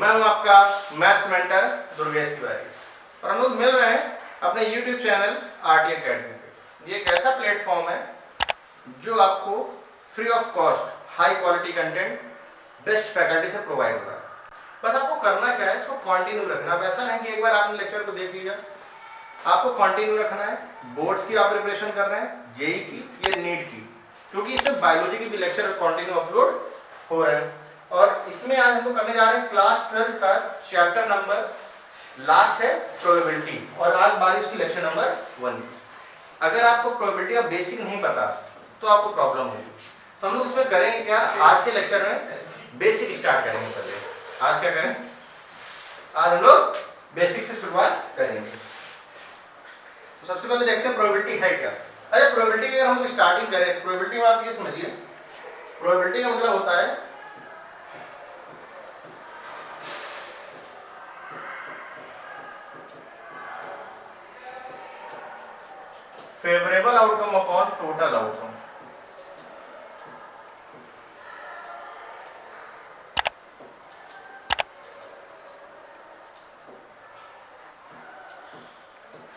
मैं हूं आपका मैथ्स मेंटर दुर्गेश तिवारी और हम लोग मिल रहे हैं अपने YouTube चैनल आरटी अकेडमी पे। ये एक ऐसा प्लेटफॉर्म है जो आपको free of cost high quality content best faculty से प्रोवाइड हो रहा है। बस आपको करना क्या है, इसको कंटिन्यू रखना। अब ऐसा नहीं कि एक बार आपने लेक्चर को देख लिया, आपको कंटिन्यू रखना है। बोर्ड्स की आप प्रिपरेशन कर रहे हैं, जेई की या नीट की, क्योंकि इसमें बायोलॉजी की भी लेक्चर कंटिन्यू अपलोड हो रहे हैं। और इसमें आज हम लोग करने जा रहे हैं क्लास 12 का चैप्टर नंबर लास्ट है प्रोबेबिलिटी, और आज बारिश की लेक्चर नंबर 1। अगर आपको प्रोबेबिलिटी का बेसिक नहीं पता तो आपको प्रॉब्लम होगी। तो हम लोग इसमें करेंगे क्या, आज के लेक्चर में बेसिक स्टार्ट करेंगे। पहले आज क्या करें, आज हम लोग बेसिक से शुरुआत करेंगे। तो सबसे पहले देखते हैं प्रोबेबिलिटी है क्या। अरे प्रोबेबिलिटी की अगर हम लोग स्टार्टिंग करें, प्रोबेबिलिटी में आप ये समझिए, प्रोबेबिलिटी का मतलब होता है favourable outcome upon total outcome.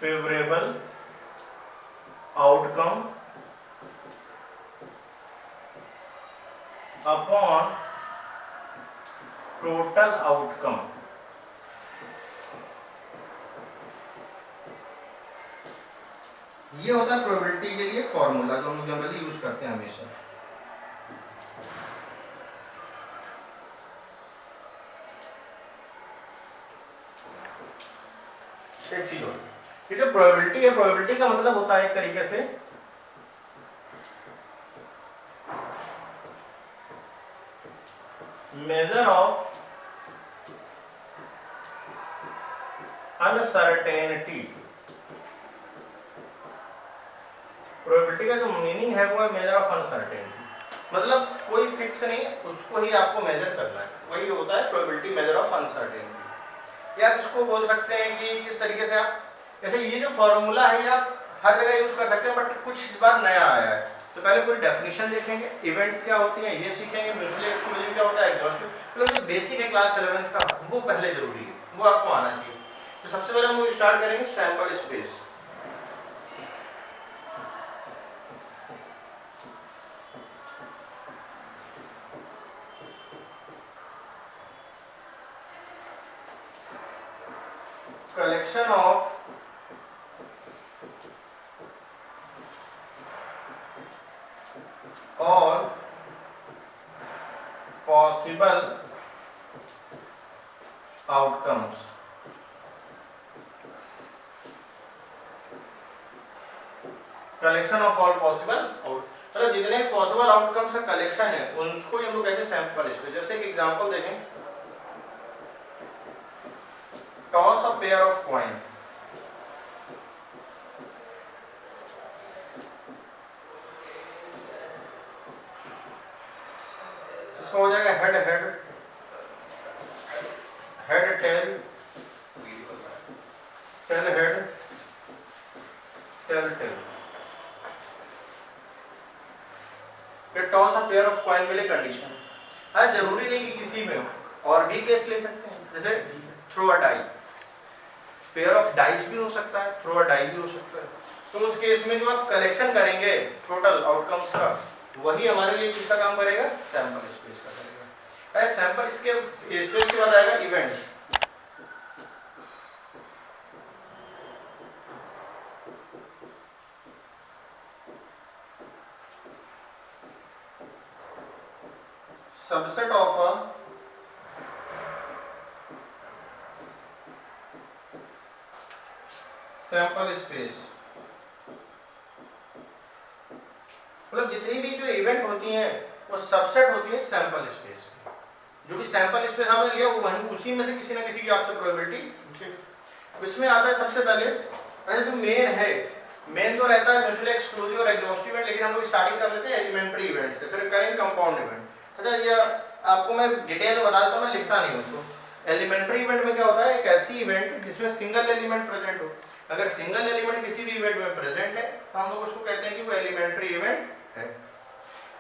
Favourable outcome upon total outcome. ये होता है प्रोबेबिलिटी के लिए फॉर्मूला जो हम लोग जनरली यूज करते हैं हमेशा। एक चीज और, ये जो प्रोबेबिलिटी है, प्रोबेबिलिटी का मतलब होता है एक तरीके से मेजर ऑफ अनसर्टेनिटी। प्रोबेबिलिटी का जो मीनिंग है वो है मेजर ऑफ अनसर्टेनिटी, मतलब कोई फिक्स नहीं, उसको ही आपको मेजर करना है, वही होता है प्रोबेबिलिटी मेजर ऑफ अनसर्टेनिटी। या आप इसको बोल सकते हैं कि किस तरीके से आप, जैसे ये जो फॉर्मूला है ये आप हर जगह यूज कर सकते हैं, बट कुछ इस बार नया आया है। तो पहले पूरी डेफिनेशन देखेंगे, इवेंट्स क्या होती हैं ये सीखेंगे, म्यूचुअल एक्सक्लूसिव क्या होता है, एग्जॉस्टिव, मतलब जो बेसिक है क्लास 11 का वो पहले जरूरी है, वो आपको आना चाहिए। तो सबसे पहले हम स्टार्ट करेंगे sample space. Collection of all possible outcomes। Collection of all possible out, मतलब जितने पॉसिबल आउटकम्स का कलेक्शन है उनको हम लोग कहते हैं सैंपल स्पेस। जैसे एक एग्जांपल देखें, toss a pair of coin. इसका हो जाएगा head head, head tail, tail head, tail tail. ये toss a pair of coin के लिए कंडीशन है। जरूरी नहीं कि किसी में हो, और भी केस ले सकते हैं, जैसे throw a die, pair of dice भी हो सकता है, थ्रो अ डाई भी हो सकता है। तो उस केस में जो आप कलेक्शन करेंगे टोटल आउटकम्स का, वही हमारे लिए किसका काम करेगा, सैंपल स्पेस का करेगा। सैंपल इसके स्पेस के बाद आएगा events. Subset of a sample space, मतलब जितनी भी जो इवेंट होती हैं वो सबसेट होती है सैंपल स्पेस। जो भी सैंपल स्पेस आपने लिया वो वहीं उसी में से किसी ना किसी की आपसे प्रोबेबिलिटी। इसमें आता है सबसे पहले जो मेन है, मेन तो रहता है म्यूचुअली एक्सक्लूसिव और एग्जॉस्टिव इवेंट, लेकिन हम लोग स्टार्टिंग कर लेते हैं एलिमेंट्री इवेंट से, फिर करेंगे कंपाउंड इवेंट। अच्छा, ये आपको मैं डिटेल में बता देता हूँ, मैं लिखता नहीं उसको। एलिमेंट्री इवेंट में क्या होता है, एक ऐसी इवेंट जिसमें सिंगल एलिमेंट प्रेजेंट हो। अगर सिंगल एलिमेंट किसी भी इवेंट में प्रेजेंट है तो हम लोग उसको कहते हैं कि वो एलिमेंट्री इवेंट है।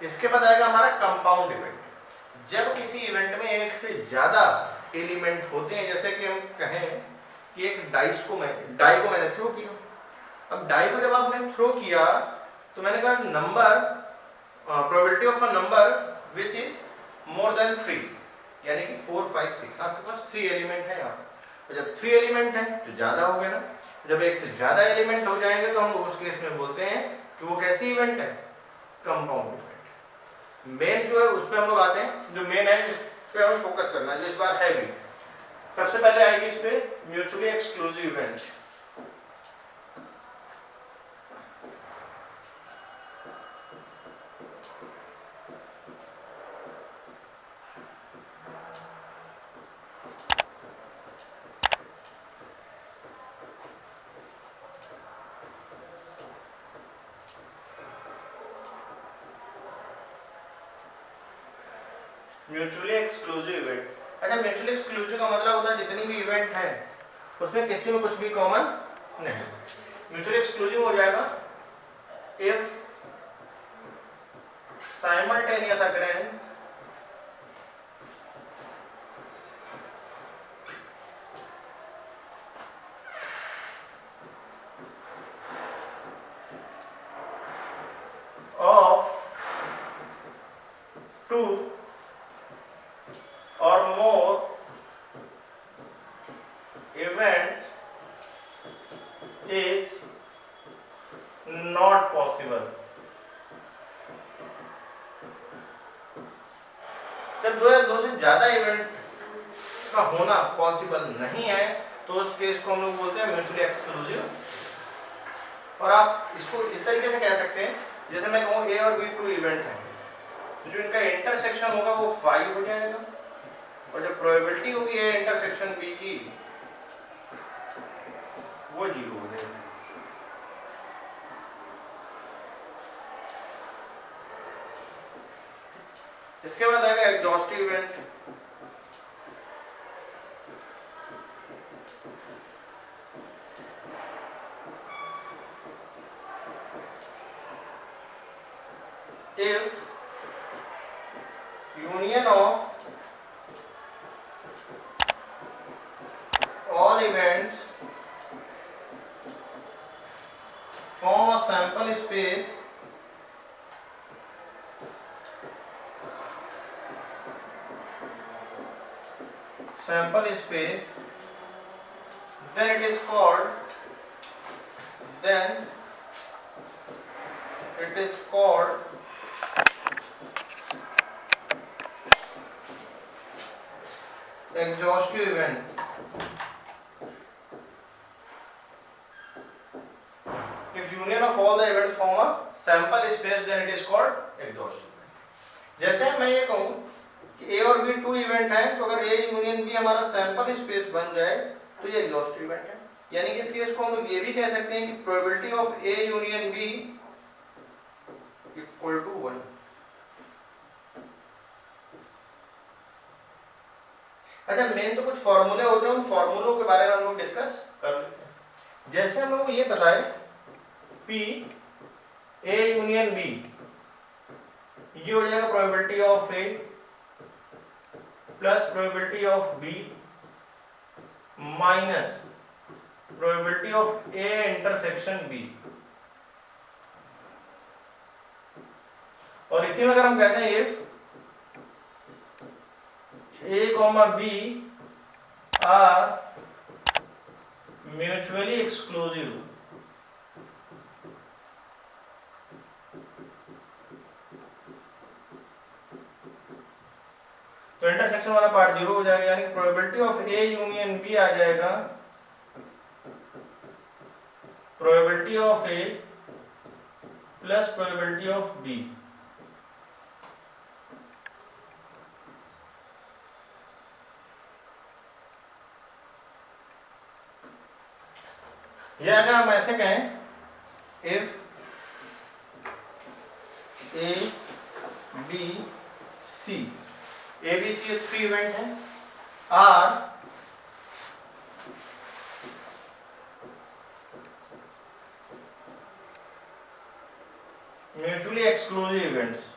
इसके बाद आएगा हमारा कंपाउंड इवेंट। जब किसी इवेंट में एक से ज्यादा एलिमेंट होते हैं। जैसे कि हम कहें कि एक डाई को मैंने थ्रो किया। अब डाई को जब आपने थ्रो किया तो मैंने कहा number probability of a number which is more than 3, यानी कि 4 5 6, आपके पास 3 एलिमेंट है यहाँ। तो जब 3 एलिमेंट है तो ज़्यादा हो गया ना। जब एक से ज़्यादा एलिमेंट हो जाएंगे तो हम उस केस में बोलते हैं कि वो कैसी इवेंट है, कंपाउंड इवेंट। मेन जो है उस पर हम लोग आते हैं, जो मेन है इस पे हमें फोकस करना है, जो इस बार है भी। सबसे पहले आएगी इस पे mutually exclusive event. Mutually exclusive event. अच्छा, म्यूचुअली एक्सक्लूसिव का मतलब होता है जितनी भी इवेंट है उसमें किसी में कुछ भी कॉमन नहीं। म्यूचुअली एक्सक्लूसिव हो जाएगा if simultaneous occurrence of 2 or more events is not possible। जब दो या दो से ज्यादा इवेंट का होना पॉसिबल नहीं है तो उस केस को हम लोग बोलते हैं म्यूचुअली एक्सक्लूसिव। और आप इसको इस तरीके से कह सकते हैं, जैसे मैं कहूँ ए और बी 2 इवेंट है, जो इनका इंटरसेक्शन होगा वो 5 हो जाएगा, और जो प्रोबेबिलिटी होगी ए इंटरसेक्शन बी की वो 0 हो जाएगी। इसके बाद आएगा exhaustive event. If union of all events form a sample space then it is called exhaustive event। If union of all the events form a sample space then it is called exhaustive event। जैसे मैं ये कहूँ कि A और B 2 event है, तो अगर A union B हमारा सैंपल स्पेस बन जाए तो ये एग्जॉस्टिव इवेंट है। यानी कि इस केस को हम लोग ये भी कह सकते हैं कि probability of A union B equal to 1। अच्छा, मेन तो कुछ फॉर्मूले होते हैं, उन फॉर्मूलों के बारे में हम लोग डिस्कस कर लेते हैं। जैसे हम लोग ये बताए P A यूनियन B, ये हो जाएगा probability of A plus probability of B minus probability of A intersection B। और इसी में अगर हम कहते हैं if A, B are mutually exclusive, तो इंटरसेक्शन वाला पार्ट 0 हो जाएगा, यानी probability of A union B आ जाएगा probability of A plus probability of B। या अगर हम ऐसे कहें if A B C, A B C 3 event है, आर म्यूचुअली एक्सक्लूसिव इवेंट्स।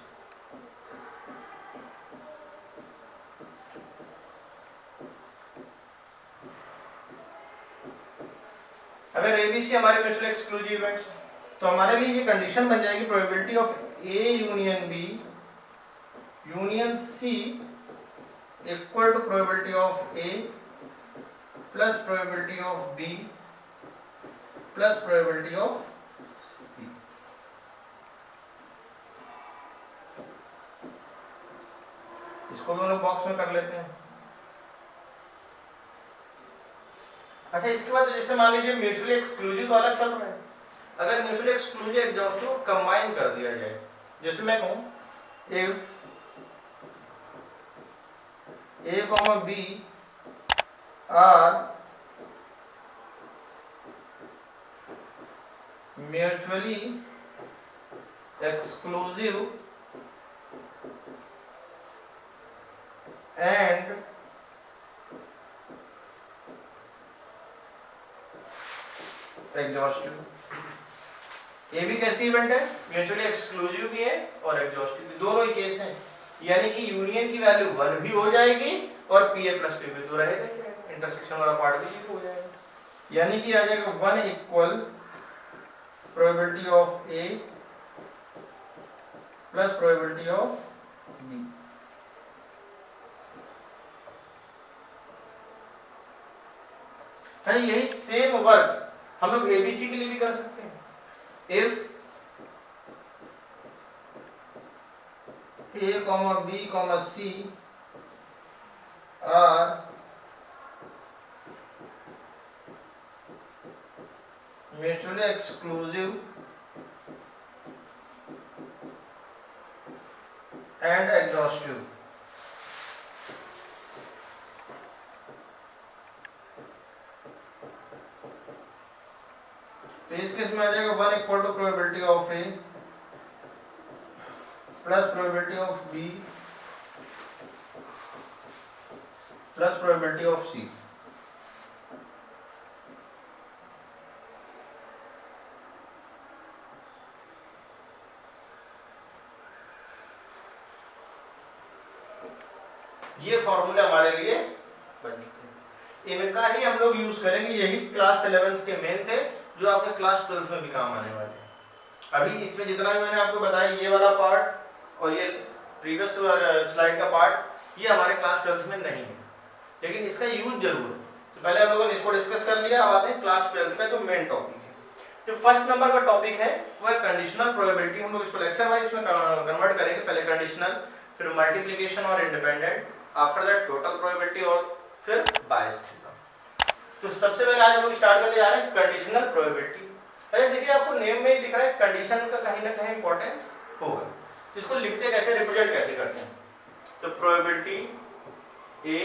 अगर ए बी सी हमारे म्यूचुअली एक्सक्लूसिव इवेंट्स तो हमारे लिए ये कंडीशन बन जाएगी probability of A union B union C equal to probability of A plus probability of B plus probability of C. इसको भी हम लोग बॉक्स में कर लेते हैं। अच्छा, इसके बाद जैसे मान लीजिए म्यूचुअली एक्सक्लूसिव वाला चल रहा है, अगर म्यूचुअली एक्सक्लूसिव एग्जॉस्टिव को कंबाइन कर दिया जाए, जैसे मैं कहूं if A comma B are mutually exclusive and exhaustive. ये भी कैसी इवेंट है, म्यूचुअली एक्सक्लूसिव भी है और एग्जॉस्टिव भी, दोनों ही केस हैं। यानी कि यूनियन की वैल्यू 1 भी हो जाएगी और पी ए प्लस पी भी तो रहेगा, इंटरसेक्शन वाला पार्ट भी हो जाएगा। यानी कि आ जाएगा 1 equal probability of A plus probability of B. यही सेम वर्क हम लोग एबीसी के लिए भी कर सकते हैं। If A comma B comma C are mutually exclusive and exhaustive, तो इस केस में आ जाएगा 1 equal to probability of A plus probability of B plus probability of C. ये फॉर्मूले हमारे लिए बन चुके हैं, इनका ही हम लोग यूज करेंगे। यही क्लास 11th के मेन थे जो आपके क्लास 12th में भी काम आने वाले हैं। अभी इसमें जितना भी मैंने आपको बताया, ये वाला पार्ट और ये प्रीवियस स्लाइड का पार्ट, ये हमारे क्लास 12th में नहीं है, लेकिन इसका यूज जरूर है। तो पहले हम लोगों ने इसको डिस्कस कर लिया। अब आते हैं क्लास 12th का जो मेन टॉपिक है। जो फर्स्ट नंबर का टॉपिक है वो है कंडीशनल प्रोबेबिलिटी। हम लोग इसको लेक्चर वाइज में कन्वर्ट करेंगे। पहले कंडीशनल, फिर मल्टीप्लिकेशन और independent, after that total probability और फिर बायस थ्योरम। तो सबसे पहले आज हम लोग स्टार्ट करने जा रहे हैं कंडीशनल प्रोबेबिलिटी। अरे देखिए, आपको नेम में ही दिख रहा है कंडीशन का कहीं ना कहीं इंपॉर्टेंस होगा। तो इसको लिखते कैसे, रिप्रेजेंट कैसे करते हैं? तो प्रोबेबिलिटी ए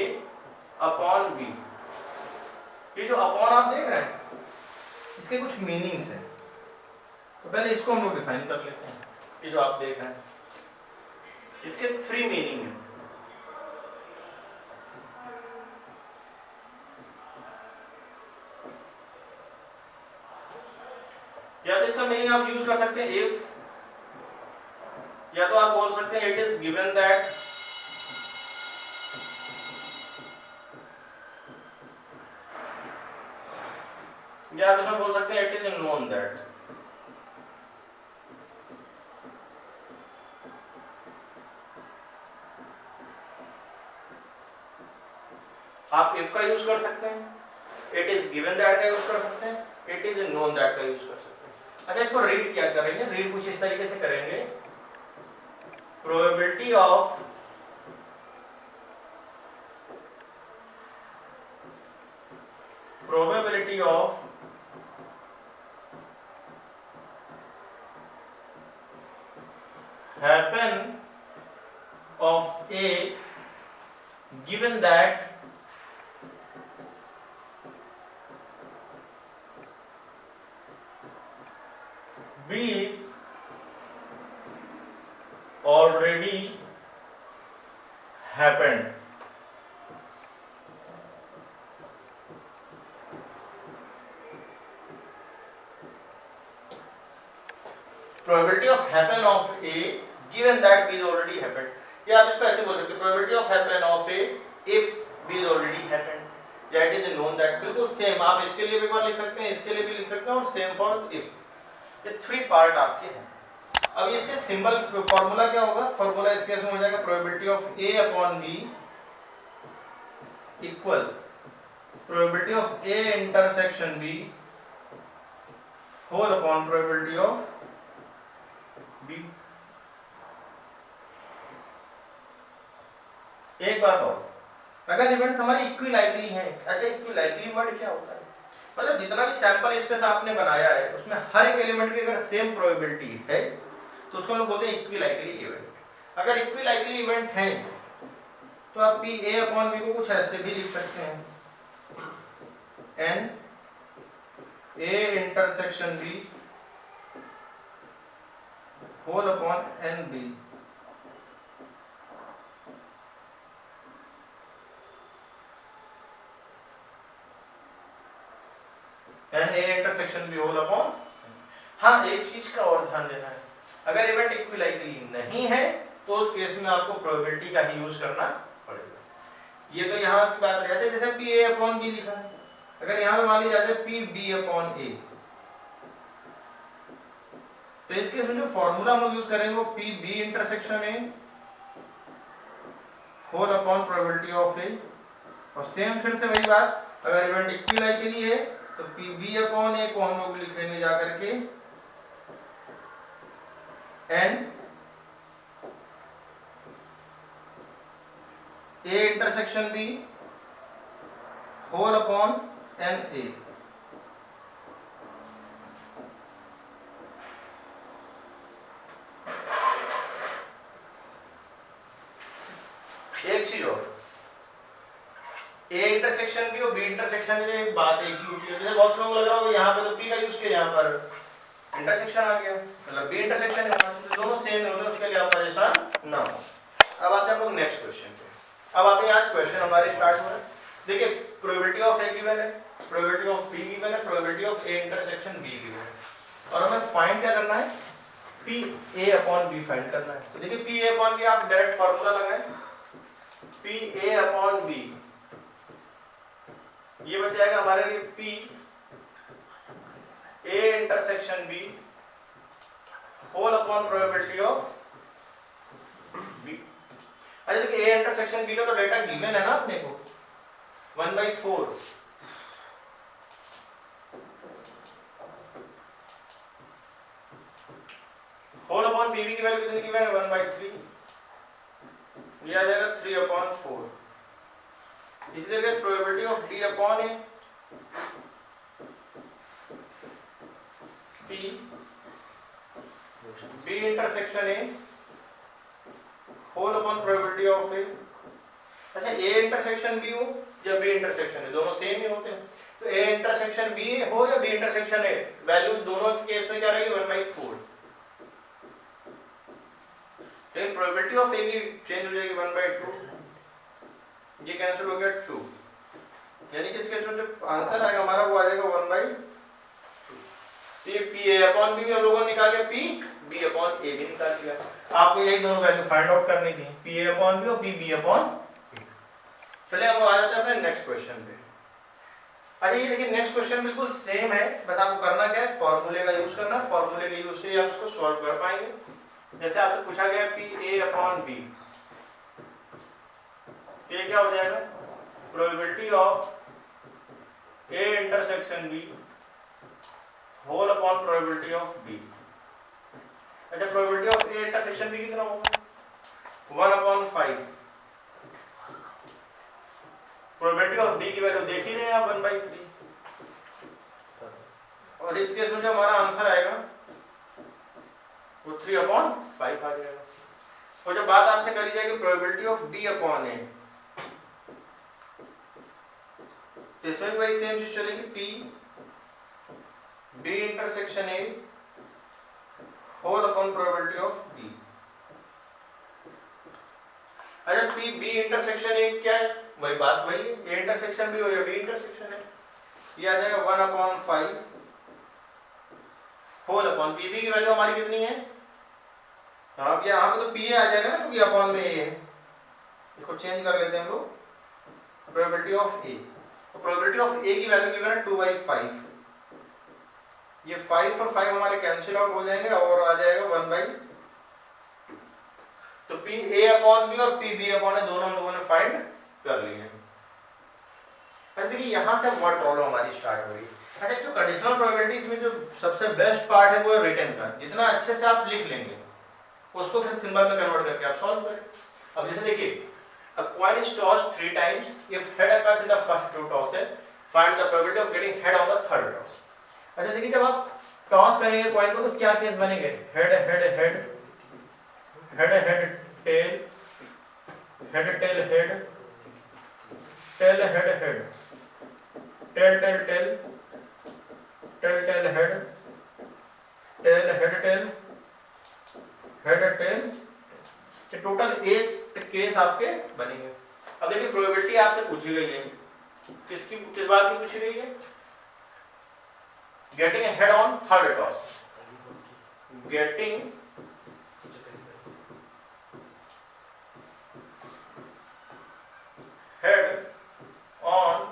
अपॉन बी, ये जो अपॉन आप देख रहे हैं इसके कुछ मीनिंग्स हैं। तो पहले इसको हम लोग डिफाइन कर लेते हैं। ये जो आप देख रहे हैं इसके 3 मीनिंग हैं। या तो इसका मीनिंग आप यूज कर सकते हैं इफ, या तो आप बोल सकते हैं इट इज गिवन दैट, या आप इसमें बोल सकते हैं इट इज नोन दैट। आप इफ का यूज कर सकते हैं, इट इज गिवन दैट का यूज कर सकते हैं, इट इज नोन दैट का यूज कर सकते हैं। अच्छा, इसको रीड क्या करेंगे? रीड कुछ इस तरीके से करेंगे, probability of happen of A given that B is already happened. Probability of happen of A given that B is already happened. या आप इसको ऐसे बोल सकते हैं, probability of happen of A if B is already happened. या it is known that, बिल्कुल same आप इसके लिए भी एक बार लिख सकते हैं, इसके लिए भी लिख सकते हैं और सेम फॉर इफ। ये 3 पार्ट आपके हैं। अब इसके सिंबल फॉर्मूला क्या होगा, फॉर्मूला इस केस में हो जाएगा probability of A upon B equal probability of A intersection B whole upon probability of B. एक बात और, अगर इवेंट्स हमारे इक्विलाइकली हैं, अच्छा इक्विलाइकली वर्ड क्या होता है, मतलब जितना भी सैंपल स्पेस आपने बनाया है उसमें हर एक एलिमेंट की अगर सेम प्रोबेबिलिटी है तो उसको हम लोग बोलते हैं इक्विलाइकली इवेंट। अगर इक्विलाइकली इवेंट है तो आप पी ए अपॉन बी को कुछ ऐसे भी लिख सकते हैं, n A intersection B whole upon n B. N A intersection B whole upon. हाँ, एक चीज का और ध्यान देना है, अगर इवेंट इक्विलाइकली नहीं है तो उस केस में आपको प्रोबेबिलिटी का ही यूज करना पड़ेगा। ये तो यहाँ की बात है, जैसे पी ए अपॉन बी लिखा है, अगर यहाँ पे मान लीजिए पी बी अपॉन ए, तो इस केस में जो फॉर्मूला हम लोग यूज करेंगे वो P B intersection A whole upon probability of A. और सेम फिर से वही बात, अगर इवेंट इक्विलाइकली है तो पी बी अपॉन ए को हम लोग लिख लेंगे जाकर के n A intersection B whole upon n A. एक चीज और, ए इंटरसेक्शन बी और बी इंटरसेक्शन में एक बात एक ही होती है, जैसे बहुत लोगों को लग रहा होगा यहाँ पे तो पी का यूज किया, यहाँ पर इंटरसेक्शन आ गया, मतलब बी इंटरसेक्शन है, तो दोनों सेम होते हैं, उसके लिए आप परेशान ना हो। अब आते हैं हम लोग नेक्स्ट क्वेश्चन पे। अब आते हैं आज क्वेश्चन हमारे स्टार्ट हो रहे हैं। देखिए प्रोबेबिलिटी ऑफ ए गिवन है, प्रोबेबिलिटी ऑफ बी गिवन है, probability of A intersection B given है, और हमें फाइंड क्या करना है, P A upon B find करना है। तो देखिए पी ए अपॉन बी आप डायरेक्ट फार्मूला लगाएं, पी ए अपॉन बी ये बन जाएगा हमारे लिए P A intersection B whole upon probability of B. अच्छा देखिए ए इंटरसेक्शन बी का तो डेटा गिवन है ना अपने को 1/4, होल अपॉन बी की वैल्यू कितनी गिवन है 1/3, ये आ जाएगा 3/4। इसी तरीके probability of D upon A P B intersection A whole upon probability of A. अच्छा ए इंटरसेक्शन बी हो या बी इंटरसेक्शन ए, दोनों सेम ही होते हैं, तो ए इंटरसेक्शन बी हो या बी इंटरसेक्शन ए, वैल्यू दोनों के केस में क्या रहेगी 1/4, लेकिन प्रोबेबिलिटी ऑफ ए की चेंज हो जाएगी 1/2, ये कैंसिल हो गया 2, यानी कि इस केस में जो आंसर आएगा हमारा वो आ जाएगा 1/2। पी ए अपॉन बी हम लोगों ने निकाल लिया, पी बी अपॉन ए भी निकाल लिया। आपको यही दोनों वैल्यू फाइंड आउट करनी थी, पी ए अपॉन बी और पी बी अपॉन ए। चलिए हम आ जाते हैं अपने नेक्स्ट क्वेश्चन पे। अच्छा ये देखिए नेक्स्ट क्वेश्चन बिल्कुल सेम है, बस आपको करना क्या है, फॉर्मूले का यूज करना है, फॉर्मूले के यूज से आप इसको सॉल्व कर पाएंगे। जैसे आपसे पूछा गया पी ए अपॉन बी, ये क्या हो जाएगा, probability of A intersection B whole upon probability of B. अच्छा probability of A intersection B कितना होगा 1/5, प्रोबेबिलिटी ऑफ बी की वैल्यू देख ही रहे हैं आप 1/3, और इस केस में जो हमारा आंसर आएगा वो 3/5 आ जाएगा। और जब बात आपसे करी जाएगी probability of B upon A, इसमें भी वही सेम चीज चलेगी, P B intersection A whole upon probability of B. अच्छा पी बी इंटरसेक्शन ए क्या है, वही बात वही है, ए इंटरसेक्शन बी हो या बी इंटरसेक्शन है, ये आ जाएगा 1/5 होल अपॉन पी बी की वैल्यू हमारी कितनी है, अब यहाँ पे तो पी ए आ जाएगा ना, क्योंकि अपॉन में ए है, इसको चेंज कर लेते हैं हम लोग, प्रोबेबिलिटी ऑफ ए तो प्रोबेबिलिटी ऑफ ए की वैल्यू गिवन है 2/5। ये 5 और 5 हमारे कैंसिल आउट हो जाएंगे और आ जाएगा 1/, तो पी ए अपॉन बी और पी बी अपॉन ए दोनों हम लोगों ने फाइंड कर लिए। अच्छा देखिए यहाँ से वर्ड प्रॉब्लम हमारी स्टार्ट हो रही है। अच्छा जो कंडीशनल प्रोबेबिलिटीज में जो सबसे बेस्ट पार्ट है वो है रिटन का। जितना अच्छे से आप लिख लेंगे उसको फिर सिंबल में कन्वर्ट करके आप सॉल्व करें। अब जैसे देखिए a coin is tossed 3 times, if head occurs in the first 2 tosses, find the probability of getting head on the third toss। अच्छा देखिए जब आप टॉस करेंगे कॉइन को तो क्या केस बनेंगे? Head head head, head head tail, head tail head, tail head head, tail tail tail, tail tail head, tail head tail, head tail, total case आपके बनेंगे। अब देखिए प्रोबेबिलिटी आपसे पूछी गई है, किस बात की पूछी गई है? Getting head on third toss, getting head on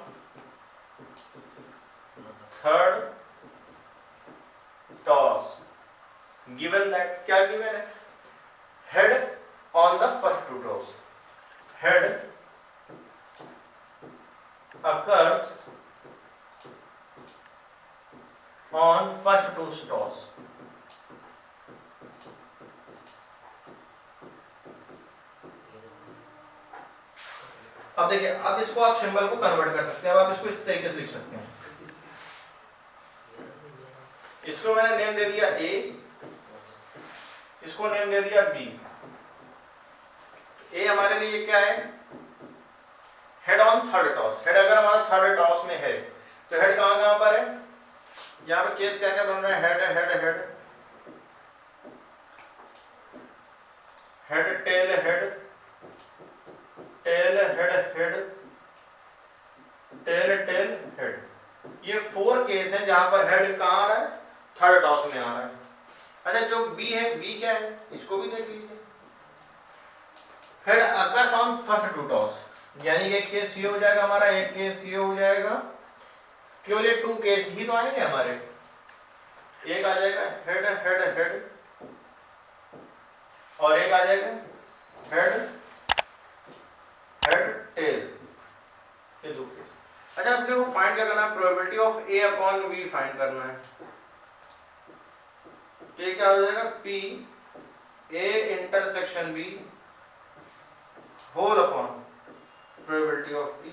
third toss, given that, क्या गिवन है? Head on the first 2 toss, head occurs on first 2 toss। अब देखिए अब इसको आप सिंबल को कन्वर्ट कर सकते हैं। अब आप इसको इस तरीके से लिख सकते हैं। इसको मैंने नेम दे दिया ए, इसको नेम दे दिया बी। ए हमारे लिए क्या है? Head on third toss. Head अगर हमारा थर्ड टॉस में है तो हेड कहां कहां पर है? यहाँ पे केस क्या क्या बन रहा है? Head head head, head tail head, tail head head, tail tail head. ये 4 केस है जहां पर हेड कहां आ रहा है? थर्ड टॉस में आ रहा है। अच्छा जो बी है, बी क्या है? इसको भी देख लीजिए। Head occurs on first 2 toss, यानी कि एक केस ये हो जाएगा हमारा, एक केस ये हो जाएगा। केवल ये 2 केस ही तो आएंगे हमारे। एक आ जाएगा हेड हेड हेड और एक आ जाएगा हेड हेड टेल, ये 2 केस। अच्छा अपने को फाइंड क्या करना है? Probability of A upon B find करना है। ये क्या हो जाएगा? P A intersection B whole upon probability of B,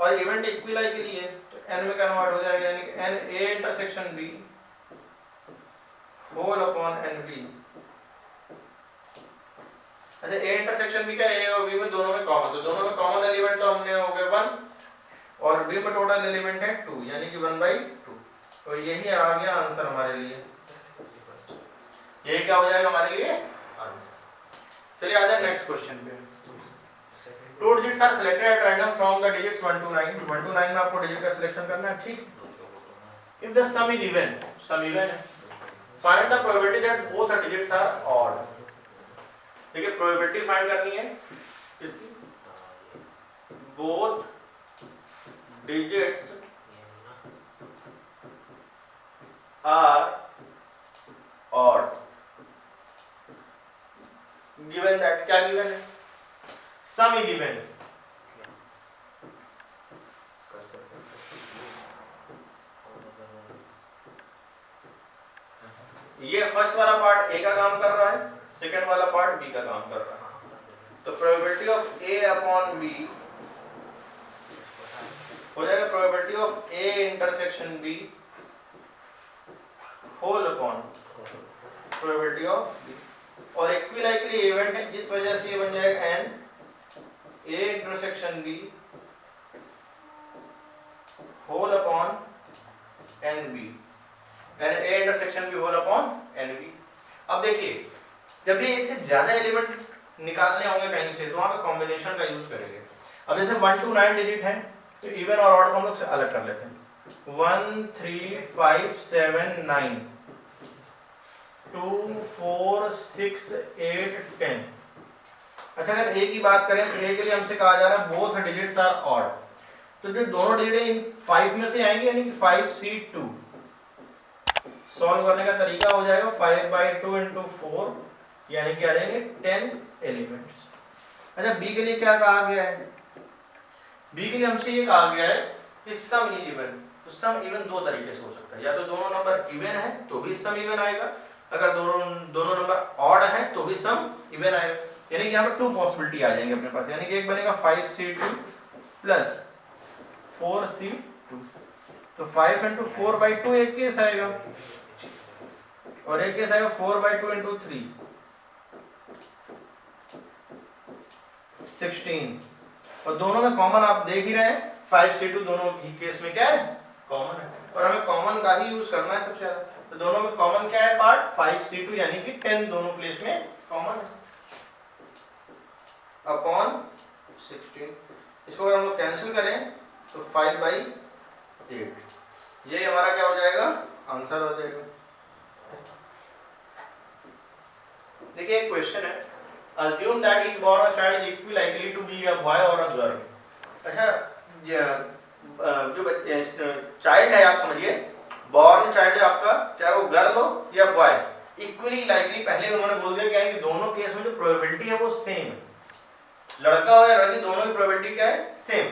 और इवेंट इक्विलाई के लिए तो n में कन्वर्ट हो जाएगा, यानी कि n a intersection b whole upon n b। अच्छा a इंटरसेक्शन b का a और b में दोनों में कॉमन, तो दोनों में कॉमन एलिमेंट तो हमने हो गए 1 और b में टोटल एलिमेंट है 2, यानी कि 1/2। तो यही आ गया आंसर हमारे लिए। यही क्या हो जाएगा हमारे लिए आंसर। चलिए आ जाए नेक्स्ट क्वेश्चन पे। 2 digits are selected at random from the digits 1 to 9। 1 to 9 में आपको डिजिट का सिलेक्शन करना है, ठीक। If the sum is even, sum even है, find the probability that both the digits are odd। देखिए प्रोबेबिलिटी फाइंड करनी है किसकी? both digits are odd, given that, क्या given है? सम ही गिवन। ये फर्स्ट वाला पार्ट ए का काम कर रहा है, सेकंड वाला पार्ट बी का काम कर रहा है। तो probability of A upon B हो जाएगा probability of A intersection B whole upon probability of B, और इक्विलाइकली इवेंट है जिस वजह से ये बन जाएगा n A intersection B whole upon NB, यानी A intersection B whole upon NB। अब देखिए जब ये एक से ज्यादा एलिमेंट निकालने होंगे कहीं से तो वहां पे कॉम्बिनेशन का यूज करेंगे। अब जैसे 1 to 9 डिजिट है तो इवन और ऑड को हम लोग से अलग कर लेते हैं। 1 3 5 7 9 2 4 6 8 10। अच्छा अगर ए की बात करें तो ए के लिए हमसे कहा जा रहा है बोथ डिजिट्स आर ऑड, तो जो दोनों डिजिट इन 5 में से आएंगे, यानी कि 5C2 सॉल्व करने का तरीका हो जाएगा 5/2 × 4, यानी कि आ जाएंगे 10 एलिमेंट्स। अच्छा, बी के लिए क्या कहा गया है? बी के लिए हमसे ये कहा गया है कि सम इज इवन। तो सम इवन दो तरीके से हो सकता है, या तो दोनों नंबर इवन है तो भी सम इवन आएगा, अगर दोनों नंबर ऑड है तो भी सम इवन आएगा। यानी कि यहाँ पर 2 पॉसिबिलिटी आ जाएंगे अपने पास, यानी कि एक बनेगा 5C2 प्लस 4C2। तो 5 × 4/2 एक केस आएगा, और एक केस आएगा 4/2 × 3 16। और दोनों में कॉमन आप देख ही रहे हैं, 5C2 दोनों ही केस में क्या है? कॉमन है, और हमें कॉमन का ही यूज करना है सबसे ज्यादा। तो दोनों में कॉमन क्या है? पार्ट 5C2, यानी कि 10 दोनों प्लेस में कॉमन है अपॉन 16। इसको अगर हम लोग कैंसिल करें तो 5/8, ये हमारा क्या हो जाएगा? आंसर हो जाएगा। देखिए एक क्वेश्चन है, assume that each born a child is equally likely to be a boy or a girl। अच्छा, जो चाइल्ड है, आप समझिए बॉर्न चाइल्ड है आपका, चाहे वो गर्ल हो या बॉय, इक्वली लाइकली पहले उन्होंने बोल दिया क्या है कि दोनों केस में जो प्रोबेबिलिटी है वो सेम है, लड़का हो या लड़की दोनों की प्रोबेबिलिटी क्या है? Same.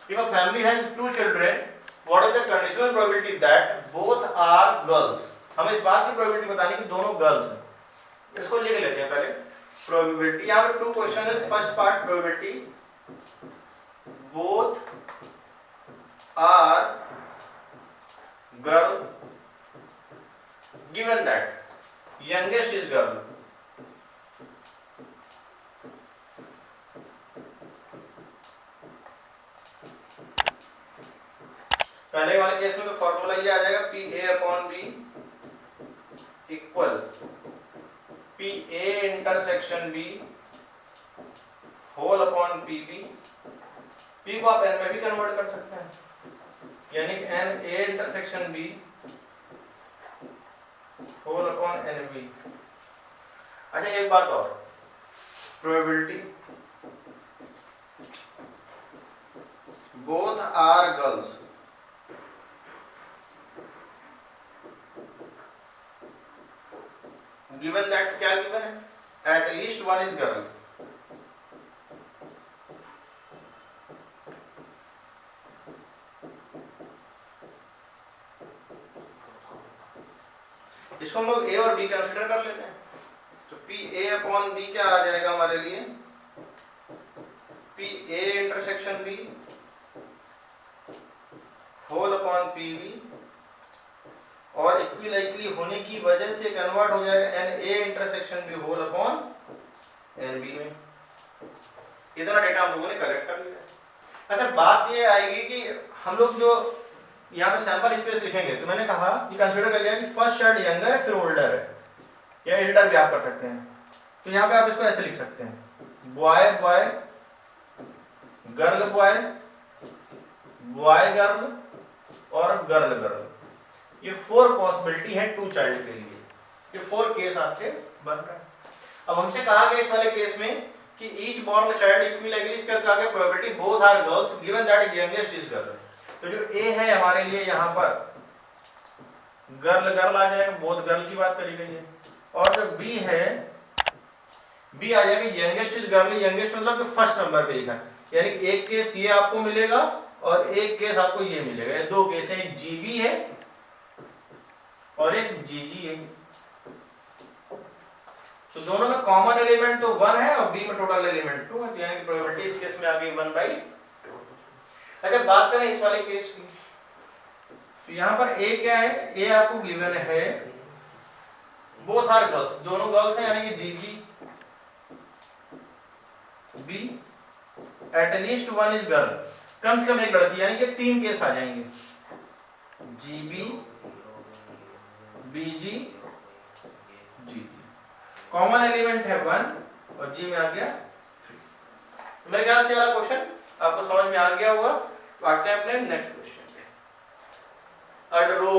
If a family has 2 children, what is the conditional probability that both are girls? हमें इस बात की प्रोबेबिलिटी बतानी कि दोनों गर्ल्स हैं। इसको लिख लेते हैं पहले, प्रोबेबिलिटी। यहाँ पर 2 क्वेश्चन है। First part probability, both are girl given that youngest is girl. पहले वाले केस में तो फॉर्मूला ये आ जाएगा PA/B equal PA intersection B whole upon PB। P को आप N में भी कन्वर्ट कर सकते हैं, यानी कि NA intersection B whole upon NB। अच्छा, एक बात और, probability both are girls given that, क्या गिवन है? At least one is girl. इसको हम लोग A और B कंसीडर कर लेते हैं। तो PA/B क्या आ जाएगा हमारे लिए? PA intersection B whole upon PB, और इक्विलाइकली होने की वजह से कन्वर्ट हो जाएगा NA intersection B whole upon NB में। इतना डेटा हम लोगों ने कलेक्ट कर लिया। अच्छा, बात ये आएगी कि हम लोग जो यहाँ पे सैंपल स्पेस लिखेंगे, तो मैंने कहा कि कंसीडर कर लिया कि फर्स्ट चाइल्ड यंगर है, फिर ओल्डर है, या एल्डर भी आप कर सकते हैं। तो यहाँ पे आप इसको ऐसे लिख सकते हैं, boy boy, girl boy, boy girl और गर्ल गर्ल। ये 4 पॉसिबिलिटी है 2 चाइल्ड के लिए। ये 4 केस आपके बन रहे हैं। अब हमसे कहा गया इस वाले केस में कि ईच बॉर्न चाइल्ड इक्विलाइकली, इसका कहा गया probability both are girls given that youngest is girl. तो जो ए है हमारे लिए यहाँ पर गर्ल गर्ल आ जाएगा, बोथ गर्ल की बात करी गई है, और जो बी है, बी आ जाएगा यंगेस्ट इज गर्ल। यंगेस्ट मतलब कि फर्स्ट नंबर पे लिखा है, यानी एक केस ये आपको मिलेगा और एक केस आपको ये मिलेगा। ये 2 केस है, एक जीबी है और एक जीजी है। तो दोनों में कॉमन एलिमेंट तो 1 है और बी में टोटल एलिमेंट 2 है, यानी कि प्रोबेबिलिटी इस केस में आ गई 1/2। अच्छा, बात करें इस वाले केस की, तो यहाँ पर ए क्या है? ए आपको गिवन है बोथ आर गर्ल्स, दोनों गर्ल्स हैं, यानी कि GB B at least one is girl, कम से कम एक लड़की, यानी कि 3 केस आ जाएंगे, जीबी बीजी जीजी। कॉमन एलिमेंट है 1 और जी में आ गया 3। मेरे ख्याल से वाला क्वेश्चन आपको समझ में आ गया होगा। तो आते हैं अपने नेक्स्ट क्वेश्चन पे। अ रो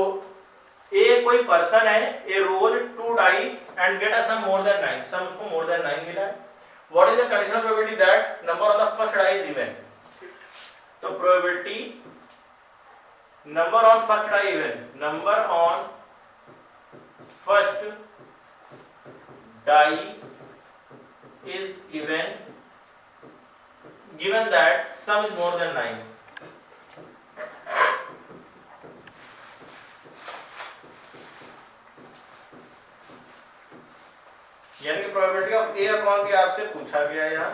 ए कोई पर्सन है, a roll 2 dice and get a sum more than 9, sum उसको मोर देन 9 मिला है। What is the conditional probability that number of the first die is even? तो probability number on first die even, number on first die is even given that sum is more than 9. यानी कि probability of A upon B आपसे पूछा गया यहाँ,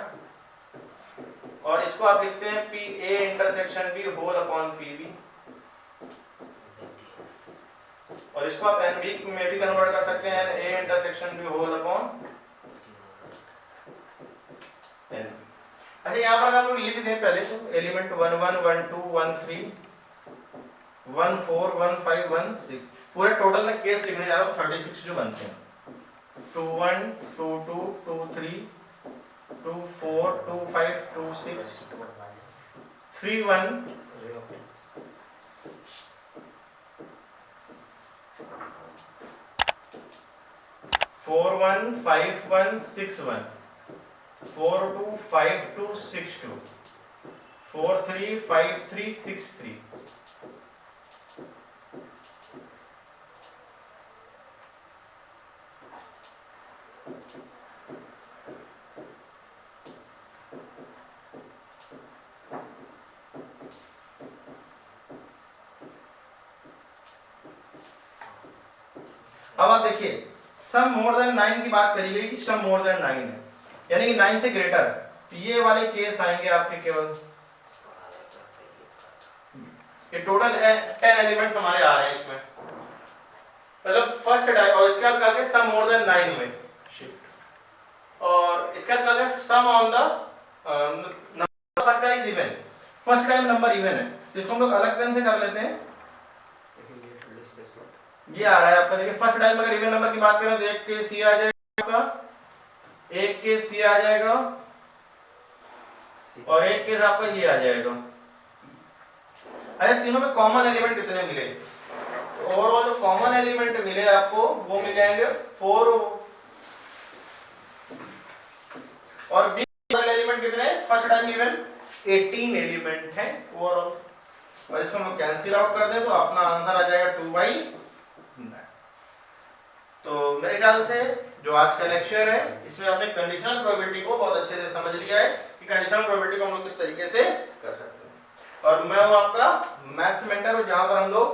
और इसको आप लिखते हैं P A intersection B whole upon P B, और इसको आप एन बी में भी कन्वर्ट कर सकते हैं, A intersection B whole upon n. अच्छा, यहाँ पर हम लोग लिख दें पहले तो एलिमेंट 1 1 1 2 1 3 1 4 1 5 1 6, पूरे टोटल में केस लिखने जा रहा हूँ 36 जो बनते हैं, 2 1 2 2 2 3 2 4 2 5 2 6 3 1 4 1 5 1 6 1 4 2 5 2 6 2 4 3 5 3 6 3। अब आप देखिए सम मोर देन 9 की बात करी गई कि सम मोर देन 9 है, यानी कि 9 से ग्रेटर, तो ये वाले केस आएंगे आपके केवल, ये टोटल 10 एलिमेंट्स हमारे आ रहे हैं इसमें, मतलब फर्स्ट डाई, और इसके बाद क्या सम मोर देन 9 में शिफ्ट, और इसके बाद क्या sum on the first die is even, first die number even है, तो इसको हम लोग अलग पेन से कर लेते हैं। ये आ रहा है आपका, देखिए फर्स्ट डाई में अगर इवन नंबर की बात करें तो एक केस ये आ जाएगा आपका, एक केस ये आ जाएगा, और एक केस आपका ये आ जाएगा। अच्छा, तीनों में कॉमन एलिमेंट कितने मिले? ओवरऑल जो कॉमन एलिमेंट मिले आपको वो मिल जाएंगे 4, और बी एलिमेंट कितने? फर्स्ट डाई में इवन 18 एलिमेंट हैं ओवरऑल, और इसको हम कैंसिल आउट कर दें तो अपना आंसर आ जाएगा 2/9। तो मेरे ख्याल से जो आज का लेक्चर है इसमें आपने कंडीशनल प्रोबेबिलिटी को बहुत अच्छे से समझ लिया है कि कंडीशनल प्रोबेबिलिटी को हम लोग किस तरीके से कर सकते हैं। और मैं हूं आपका मैथ्स मेंटर, जहां पर हम लोग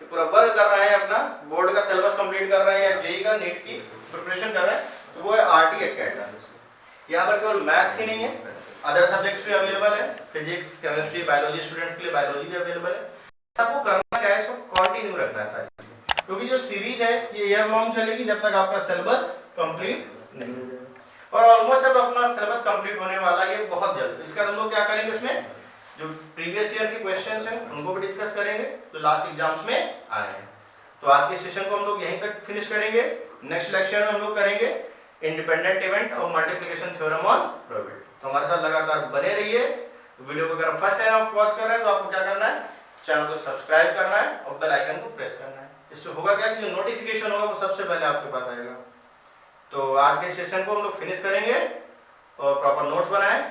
पूरा वर्क कर रहे हैं, अपना बोर्ड का सिलेबस कंप्लीट कर रहे हैं या जेईई का नीट की प्रिपरेशन कर रहे हैं, तो वो है आरटी एकेडमी। यहाँ पर केवल मैथ्स ही नहीं है, अदर सब्जेक्ट्स भी अवेलेबल है, फिजिक्स केमिस्ट्री बायोलॉजी स्टूडेंट्स के लिए बायोलॉजी भी अवेलेबल है। आपको करना क्या है, इसको कंटिन्यू रखना है सारी, क्योंकि जो सीरीज है ये ईयर लॉन्ग चलेगी जब तक आपका सिलेबस कंप्लीट नहीं हो जाएगा, और ऑलमोस्ट अब अपना सिलेबस कंप्लीट होने वाला है ये बहुत जल्द। इसके बाद हम लोग क्या करेंगे, उसमें जो प्रीवियस ईयर के क्वेश्चंस हैं उनको भी डिस्कस करेंगे जो लास्ट एग्जाम्स में आए हैं। तो आज के सेशन को हम लोग यहीं तक फिनिश करेंगे। नेक्स्ट लेक्चर में हम लोग करेंगे इंडिपेंडेंट इवेंट और मल्टीप्लिकेशन थ्योरम ऑन प्रोबेबिलिटी। तो हमारे साथ लगातार बने रहिए। वीडियो को अगर फर्स्ट टाइम आप वॉच कर रहे हैं तो आपको क्या करना है, चैनल को सब्सक्राइब करना है और बेल आइकन को प्रेस करना है। इससे होगा क्या कि जो नोटिफिकेशन होगा वो सबसे पहले आपके पास आएगा। तो आज के सेशन को हम लोग फिनिश करेंगे और प्रॉपर नोट्स बनाएं